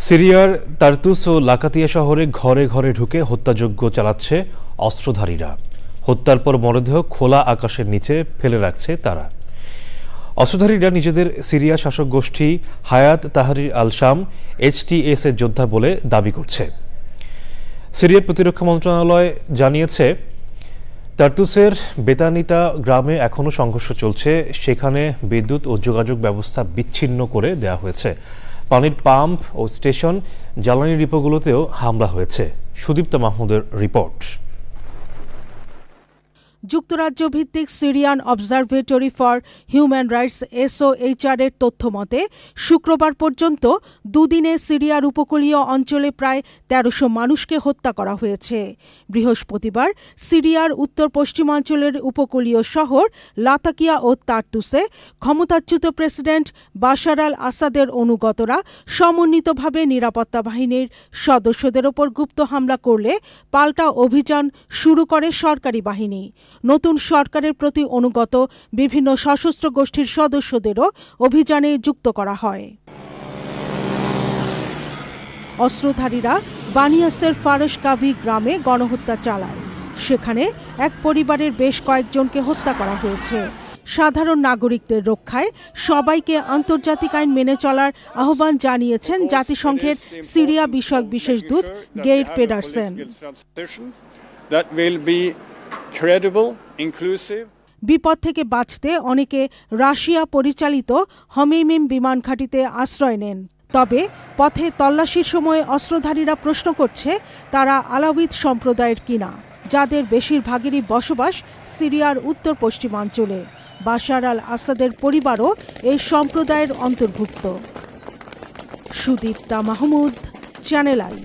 সিরিয়ার তার্তুস ও লাকাতিয়া শহরে ঘরে ঘরে ঢুকে হত্যাযজ্ঞ চালাচ্ছে অস্ত্রধারীরা। হত্যার পর মরদেহ খোলা আকাশের নিচে ফেলে রাখছে তারা। অস্ত্রধারীরা নিজেদের সিরিয়া শাসক গোষ্ঠী হায়াত তাহরির আল শাম HTS এর যোদ্ধা বলে দাবি করছে। সিরিয়ার প্রতিরক্ষা মন্ত্রণালয় জানিয়েছে, তার্তুসের বেতানিতা গ্রামে এখনও সংঘর্ষ চলছে। সেখানে বিদ্যুৎ ও যোগাযোগ ব্যবস্থা বিচ্ছিন্ন করে দেওয়া হয়েছে। পানির পাম্প ও স্টেশন, জ্বালানি ডিপোগুলোতেও হামলা হয়েছে। সুদীপ্তা মাহমুদের রিপোর্ট। যুক্তরাজ্য ভিত্তিক Syrian observatory for human rights SOHR এর তথ্য মতে শুক্রবার পর্যন্ত দুদিনে সিরিয়ার উপকূলীয় অঞ্চলে প্রায় ১৩০০ মানুষকে হত্যা করা হয়েছে। বৃহস্পতিবার সিরিয়ার উত্তর পশ্চিমাঞ্চলের উপকূলীয় শহর লাতাকিয়া ও তার্তুসে ক্ষমতাচ্যুত প্রেসিডেন্ট বাশার আল আসাদের অনুগতরা সমন্বিতভাবে নিরাপত্তা বাহিনীর সদস্যদের ওপর গুপ্ত হামলা করলে পাল্টা অভিযান শুরু করে সরকারি বাহিনী। নতুন সরকারের প্রতি অনুগত বিভিন্ন সশস্ত্র গোষ্ঠীর সদস্যদেরও অভিযানে যুক্ত করা হয়। অস্ত্রধারীরা বানিয়াসের ফারশকাভি গ্রামে গণহত্যা চালায়। সেখানে এক পরিবারের বেশ কয়েকজনকে হত্যা করা হয়েছে। সাধারণ নাগরিকদের রক্ষায় সবাইকে আন্তর্জাতিক আইন মেনে চলার আহ্বান জানিয়েছেন জাতিসংঘের সিরিয়া বিষয়ক বিশেষ দূত গেইর পেডারসেন। বিপদ থেকে বাঁচতে অনেকে রাশিয়া পরিচালিত হমেইমিম বিমান ঘাঁটিতে আশ্রয় নেন। তবে পথে তল্লাশির সময় অস্ত্রধারীরা প্রশ্ন করছে তারা আলাউইদ সম্প্রদায়ের কিনা, যাদের বেশিরভাগেরই বসবাস সিরিয়ার উত্তর পশ্চিমাঞ্চলে। বাশার আল আসাদের পরিবারও এই সম্প্রদায়ের অন্তর্ভুক্ত। Sudipta Mahmud, channel I.